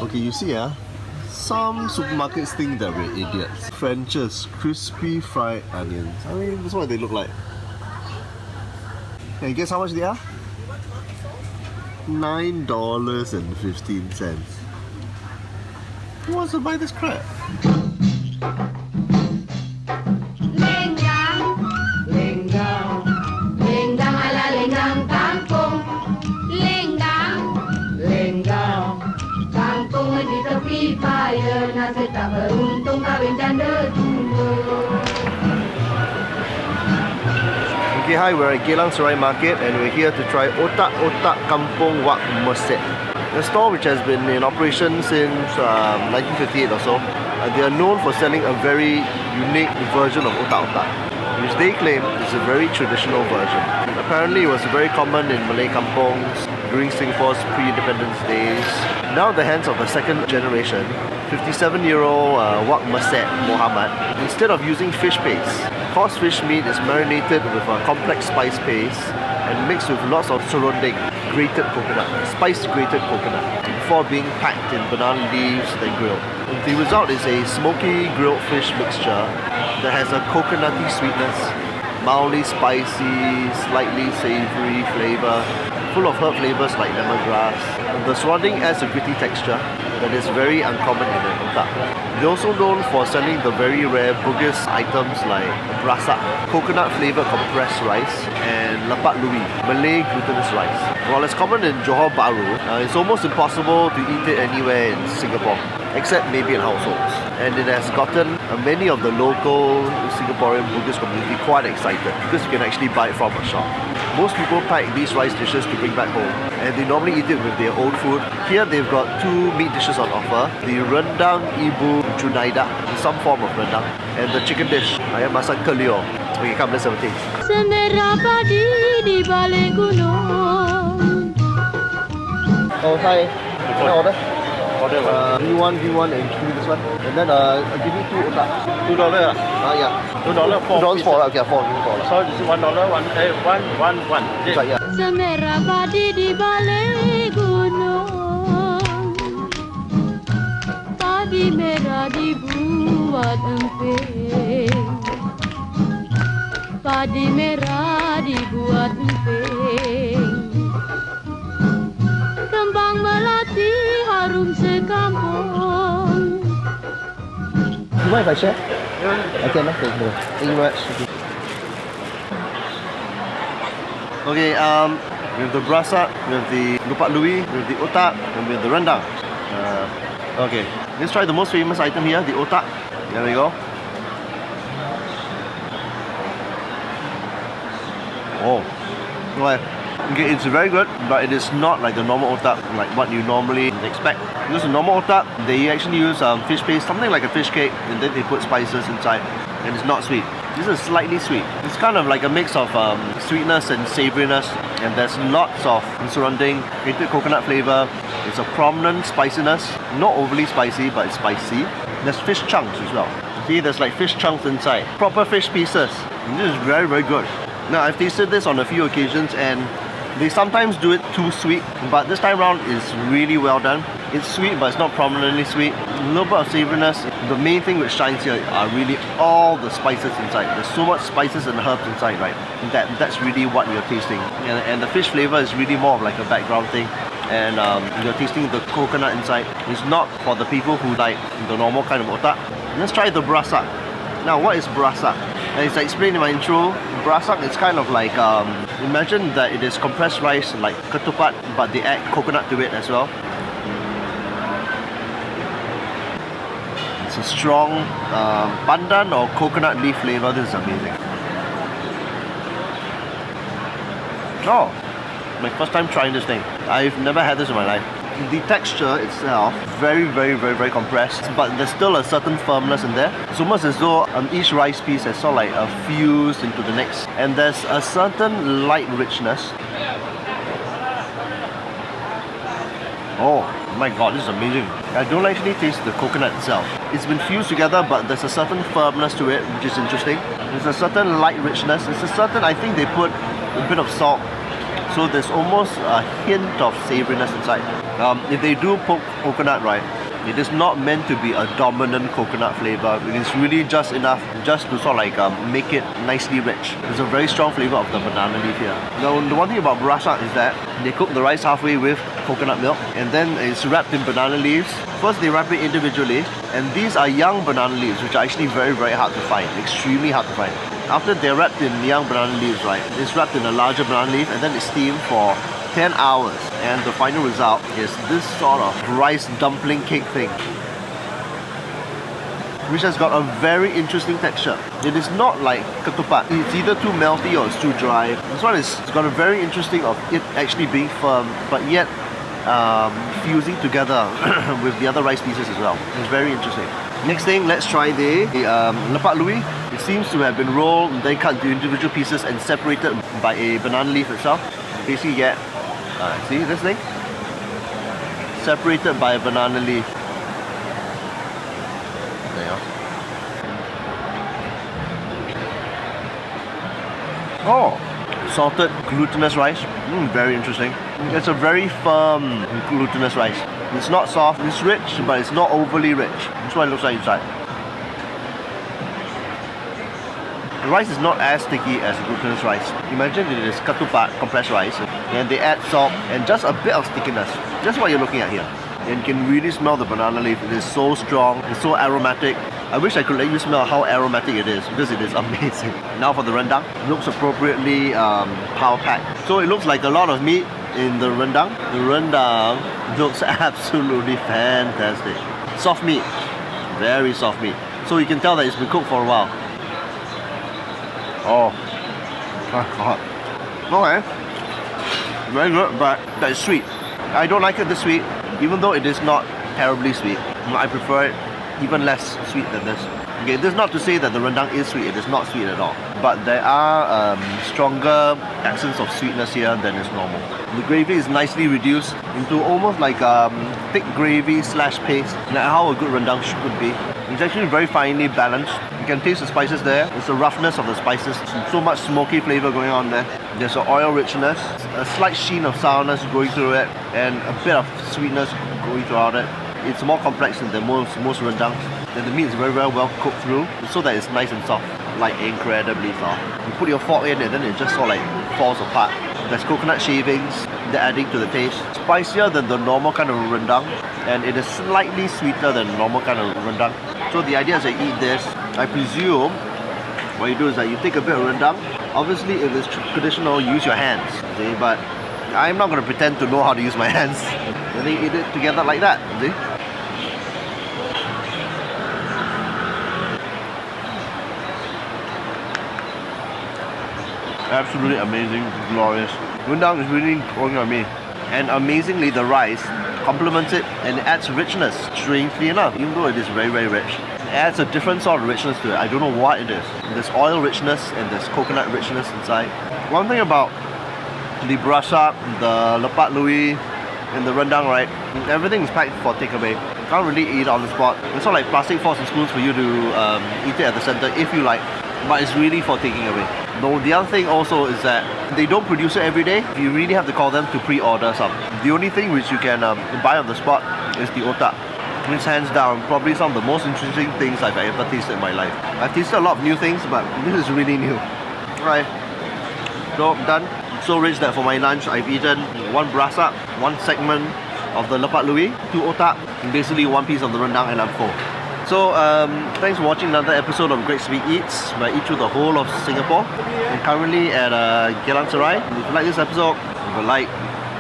Okay, you see, some supermarkets think that we're idiots. French's crispy fried onions. I mean, that's what they look like. Can you guess how much they are? $9.15. Who wants to buy this crap? Okay, hi, we're at Geylang Serai Market and we're here to try Otak Otak Kampung Wak Mesir. A store which has been in operation since 1958 or so. They are known for selling a very unique version of Otak Otak, which they claim is a very traditional version. Apparently it was very common in Malay kampongs during Singapore's pre-independence days. Now in the hands of the second generation, 57-year-old Wak Mesir Muhammad, instead of using fish paste, coarse fish meat is marinated with a complex spice paste and mixed with lots of serunding, grated coconut, spiced grated coconut, before being packed in banana leaves then grilled. The result is a smoky grilled fish mixture that has a coconutty sweetness, mildly spicy, slightly savoury flavour, full of herb flavours like lemongrass. The surrounding adds a gritty texture that is very uncommon in an otak. They're also known for selling the very rare Bugis items like brasak, coconut flavoured compressed rice, and lapat lui, Malay glutinous rice. While it's common in Johor Bahru, it's almost impossible to eat it anywhere in Singapore, except maybe in households. And it has gotten many of the local Singaporean Bugis community quite excited because you can actually buy it from a shop. Most people pack these rice dishes to bring back home, and they normally eat it with their own food. Here they've got two meat dishes on offer: the rendang ibu Junaida, some form of rendang, and the chicken dish, ayam masak kelio. Okay, come, let's have a taste. Oh, hi. Can I order? V1, and give me this one. And then give me two otak. $2? Yeah. $2 $2 for for, okay, four, give me four. So this is $1, one. That's right, yeah. Semerah padi di balik gunung, padi merah dibuat emping, padi merah dibuat emping, kembang melati harum sekampung. You mind if I share? Yeah. Okay, no, thank you very much. Okay, we have the brasak, we have the lupat lui, we have the otak, and we have the rendang. Okay, let's try the most famous item here, the otak. There we go. Oh, okay, it's very good, but it is not like the normal otak, like what you normally expect. Because the normal otak, they actually use fish paste, something like a fish cake, and then they put spices inside, and it's not sweet. This is slightly sweet. It's kind of like a mix of sweetness and savouriness, and there's lots of surrounding grated coconut flavour. It's a prominent spiciness, not overly spicy, but it's spicy. There's fish chunks as well. See, there's like fish chunks inside, proper fish pieces. And this is very, very good. Now, I've tasted this on a few occasions, and they sometimes do it too sweet, but this time around is really well done. It's sweet, but it's not prominently sweet. A little bit of savouriness. The main thing which shines here are really all the spices inside. There's so much spices and herbs inside, right? That's really what you're tasting. And the fish flavour is really more of like a background thing. And you're tasting the coconut inside. It's not for the people who like the normal kind of otak. Let's try the brasak. Now, what is brasak? As I explained in my intro, brasak is kind of like, imagine that it is compressed rice like ketupat, but they add coconut to it as well. It's a strong pandan or coconut leaf flavour. This is amazing. Oh, my first time trying this thing. I've never had this in my life. The texture itself, very, very, very, very compressed, but there's still a certain firmness in there. It's almost as though each rice piece has sort of like fused into the next, and there's a certain light richness. Oh my god, this is amazing. I don't actually taste the coconut itself. It's been fused together, but there's a certain firmness to it, which is interesting. There's a certain light richness. There's a certain, I think they put a bit of salt So there's almost a hint of savouriness inside. If they do put coconut, right, it is not meant to be a dominant coconut flavour. It is really just enough just to sort of like make it nicely rich. There's a very strong flavour of the banana leaf here. Now, the one thing about burrasa is that they cook the rice halfway with coconut milk and then it's wrapped in banana leaves. First they wrap it individually, and these are young banana leaves which are actually very, very hard to find. Extremely hard to find. After they're wrapped in young banana leaves, right, it's wrapped in a larger banana leaf and then it's steamed for 10 hours, and the final result is this sort of rice dumpling cake thing, which has got a very interesting texture. It is not like ketupat. It's either too melty or it's too dry. This one is, it's got a very interesting of it actually being firm, but yet fusing together with the other rice pieces as well. It's very interesting. Next thing, let's try the lepak lui. It seems to have been rolled and then cut into individual pieces and separated by a banana leaf itself. You basically get, see this thing? Separated by a banana leaf. There you are. Oh, salted glutinous rice. Very interesting. It's a very firm glutinous rice. It's not soft, it's rich, but it's not overly rich. That's what it looks like inside. The rice is not as sticky as glutinous rice. Imagine it is ketupat, compressed rice, and they add salt and just a bit of stickiness. Just what you're looking at here. And you can really smell the banana leaf. It is so strong, it's so aromatic. I wish I could let you smell how aromatic it is, because it is amazing. Now for the rendang. It looks appropriately power packed. So it looks like a lot of meat in the rendang. The rendang looks absolutely fantastic. Soft meat, very soft meat. So you can tell that it's been cooked for a while. Oh, hot. Okay, very good, but that is sweet. I don't like it this sweet, even though it is not terribly sweet. I prefer it even less sweet than this. Okay, this is not to say that the rendang is sweet. It is not sweet at all. But there are stronger accents of sweetness here than is normal. The gravy is nicely reduced into almost like thick gravy slash paste, like how a good rendang should be. It's actually very finely balanced. You can taste the spices there. It's the roughness of the spices. So much smoky flavor going on there. There's an oil richness, a slight sheen of sourness going through it, and a bit of sweetness going throughout it. It's more complex than most rendangs. And the meat is very, very well cooked through, so that it's nice and soft, like incredibly soft. You put your fork in and then it just sort of like falls apart. There's coconut shavings, they're adding to the taste. Spicier than the normal kind of rendang, and it is slightly sweeter than the normal kind of rendang. So the idea is that you eat this, I presume what you do is that you take a bit of rendang. Obviously if it's traditional, use your hands, see? But I'm not going to pretend to know how to use my hands. And then you eat it together like that, see? Absolutely amazing, glorious. Rendang is really growing on me. And amazingly, the rice complements it and it adds richness, strangely enough, even though it is very, very rich. It adds a different sort of richness to it. I don't know what it is. There's oil richness and there's coconut richness inside. One thing about the burrasa, the lepak lui, and the rendang, right? Everything is packed for takeaway. You can't really eat on the spot. It's not like plastic forks and spoons for you to eat it at the center if you like, but it's really for taking away. Though the other thing also is that they don't produce it every day. You really have to call them to pre-order some. The only thing which you can buy on the spot is the otak. It's hands down probably some of the most interesting things I've ever tasted in my life. I've tasted a lot of new things, but this is really new. Alright, so I'm done. So rich that for my lunch I've eaten one burrasa, one segment of the lepak lui, 2 otak, and basically one piece of the rendang, and I'm full. So thanks for watching another episode of Great Sweet Eats, where I eat through the whole of Singapore. I'm currently at Geylang Serai. If you like this episode, leave a like,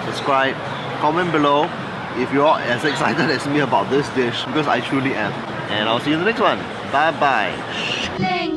subscribe, comment below if you're as excited as me about this dish, because I truly am. And I'll see you in the next one. Bye bye.